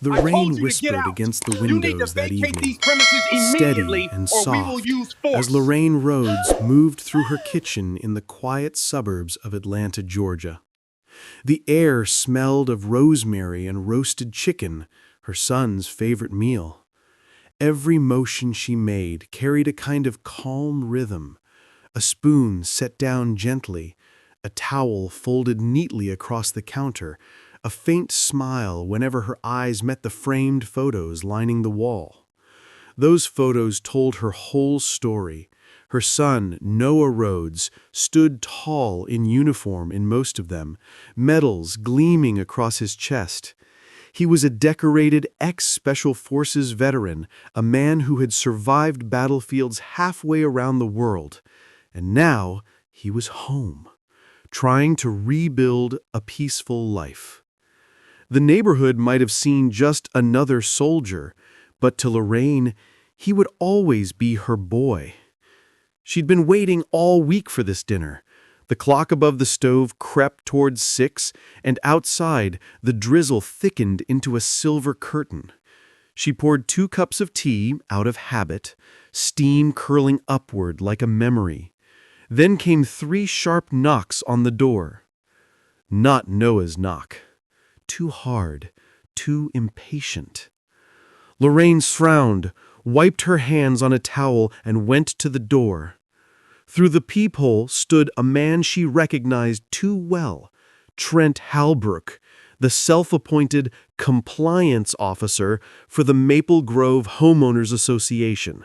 The I rain told you to get whispered out. against the You need to windows that vacate these evening, premises steady immediately, and or we will soft, use force. as Lorraine Rhodes moved through her kitchen in the quiet suburbs of Atlanta, Georgia. The air smelled of rosemary and roasted chicken, her son's favorite meal. Every motion she made carried a kind of calm rhythm, a spoon set down gently, a towel folded neatly across the counter, a faint smile whenever her eyes met the framed photos lining the wall. Those photos told her whole story. Her son, Noah Rhodes, stood tall in uniform in most of them, medals gleaming across his chest. He was a decorated ex-Special Forces veteran, a man who had survived battlefields halfway around the world. And now he was home, trying to rebuild a peaceful life. The neighborhood might have seen just another soldier, but to Lorraine, he would always be her boy. She'd been waiting all week for this dinner. The clock above the stove crept towards 6, and outside, the drizzle thickened into a silver curtain. She poured 2 cups of tea out of habit, steam curling upward like a memory. Then came 3 sharp knocks on the door. Not Noah's knock. Too hard, too impatient. Lorraine frowned, wiped her hands on a towel, and went to the door. Through the peephole stood a man she recognized too well, Trent Halbrook, the self-appointed compliance officer for the Maple Grove Homeowners Association.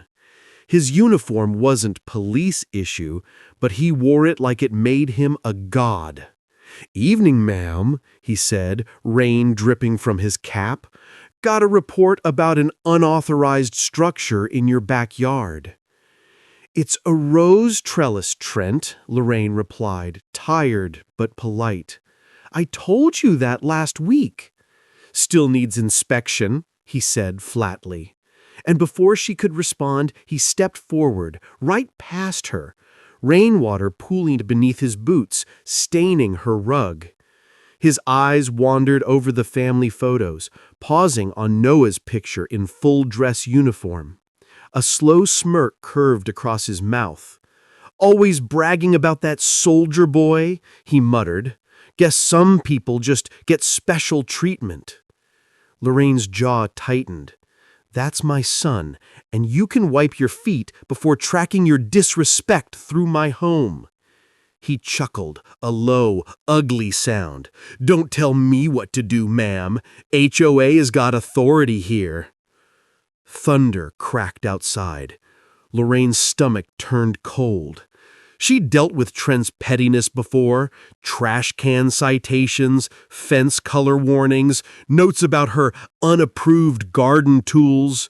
His uniform wasn't police issue, but he wore it like it made him a god. "Evening, ma'am," he said, rain dripping from his cap. "Got a report about an unauthorized structure in your backyard." "It's a rose trellis, Trent," Lorraine replied, tired but polite. "I told you that last week." "Still needs inspection," he said flatly. And before she could respond, he stepped forward, right past her, rainwater pooling beneath his boots, staining her rug. His eyes wandered over the family photos, pausing on Noah's picture in full dress uniform. A slow smirk curved across his mouth. "Always bragging about that soldier boy," he muttered. "Guess some people just get special treatment." Lorraine's jaw tightened. "That's my son, and you can wipe your feet before tracking your disrespect through my home." He chuckled, a low, ugly sound. "Don't tell me what to do, ma'am. HOA has got authority here." Thunder cracked outside. Lorraine's stomach turned cold. She'd dealt with Trent's pettiness before, trash can citations, fence color warnings, notes about her unapproved garden tools.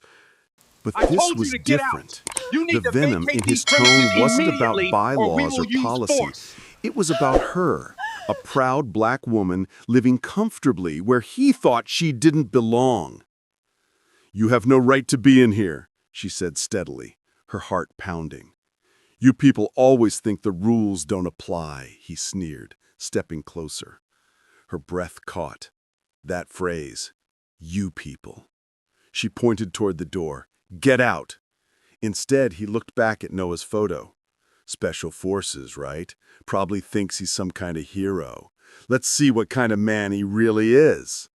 But I this told you was to get out. different. You need The to venom vacate in his these premises tone wasn't about immediately, or we bylaws will or use policy. force. It was about her, a proud black woman living comfortably where he thought she didn't belong. "You have no right to be in here," she said steadily, her heart pounding. "You people always think the rules don't apply," he sneered, stepping closer. Her breath caught. That phrase, "you people." She pointed toward the door. "Get out." Instead, he looked back at Noah's photo. Special Forces, right? Probably thinks he's some kind of hero. Let's see what kind of man he really is.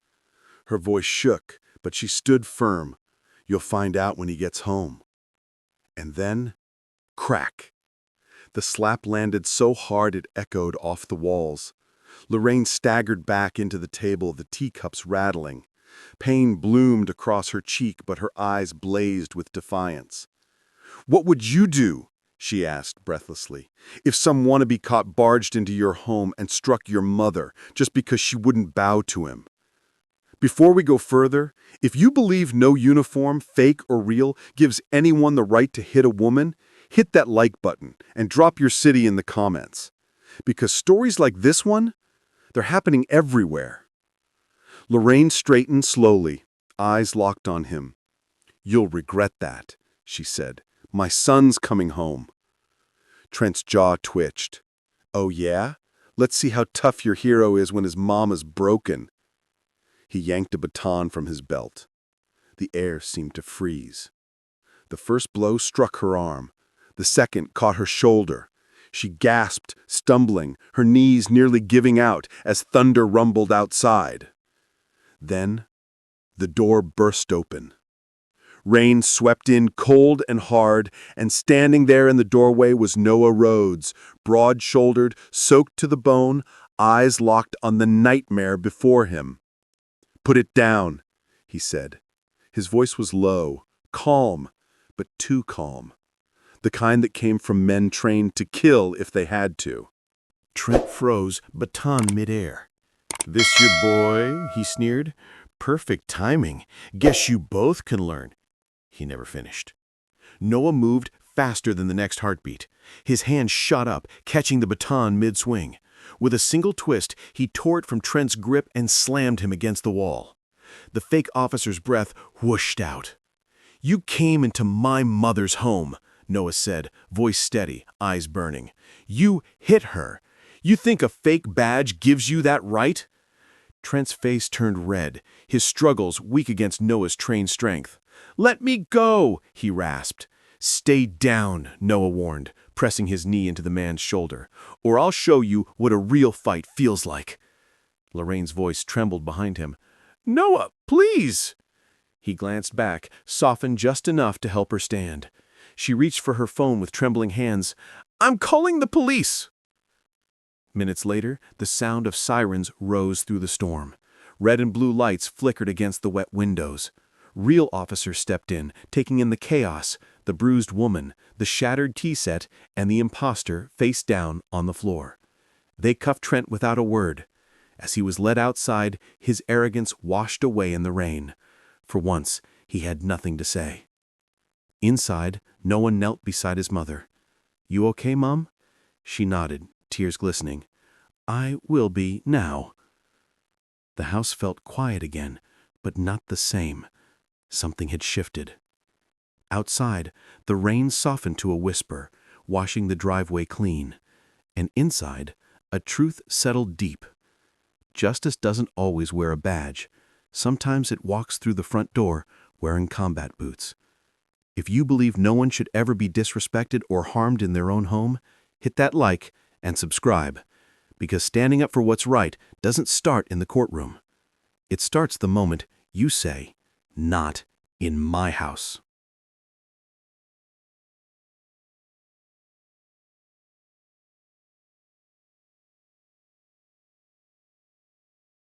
Her voice shook, but she stood firm. "You'll find out when he gets home." And then, crack. The slap landed so hard it echoed off the walls. Lorraine staggered back into the table, the teacups rattling. Pain bloomed across her cheek, but her eyes blazed with defiance. "What would you do," she asked breathlessly, "if some wannabe cop barged into your home and struck your mother just because she wouldn't bow to him?" Before we go further, if you believe no uniform, fake or real, gives anyone the right to hit a woman, hit that like button and drop your city in the comments. Because stories like this one, they're happening everywhere. Lorraine straightened slowly, eyes locked on him. "You'll regret that," she said. "My son's coming home." Trent's jaw twitched. "Oh yeah? Let's see how tough your hero is when his mama's broken." He yanked a baton from his belt. The air seemed to freeze. The first blow struck her arm. The second caught her shoulder. She gasped, stumbling, her knees nearly giving out as thunder rumbled outside. Then, the door burst open. Rain swept in cold and hard, and standing there in the doorway was Noah Rhodes, broad-shouldered, soaked to the bone, eyes locked on the nightmare before him. "Put it down," he said. His voice was low, calm, but too calm. The kind that came from men trained to kill if they had to. Trent froze, baton midair. "This your boy?" he sneered. "Perfect timing. Guess you both can learn." He never finished. Noah moved faster than the next heartbeat. His hand shot up, catching the baton mid-swing. With a single twist, he tore it from Trent's grip and slammed him against the wall. The fake officer's breath whooshed out. "You came into my mother's home," Noah said, voice steady, eyes burning. "You hit her. You think a fake badge gives you that right?" Trent's face turned red, his struggles weak against Noah's trained strength. "Let me go," he rasped. "Stay down," Noah warned, pressing his knee into the man's shoulder, "or I'll show you what a real fight feels like." Lorraine's voice trembled behind him. "Noah, please!" He glanced back, softened just enough to help her stand. She reached for her phone with trembling hands. "I'm calling the police!" Minutes later, the sound of sirens rose through the storm. Red and blue lights flickered against the wet windows. Real officers stepped in, taking in the chaos, the bruised woman, the shattered tea set, and the imposter face down on the floor. They cuffed Trent without a word. As he was led outside, his arrogance washed away in the rain. For once, he had nothing to say. Inside, Noah knelt beside his mother. "You okay, Mom?" She nodded, tears glistening. "I will be now." The house felt quiet again, but not the same. Something had shifted. Outside, the rain softened to a whisper, washing the driveway clean. And inside, a truth settled deep. Justice doesn't always wear a badge. Sometimes it walks through the front door wearing combat boots. If you believe no one should ever be disrespected or harmed in their own home, hit that like and subscribe. Because standing up for what's right doesn't start in the courtroom. It starts the moment you say, "Not in my house."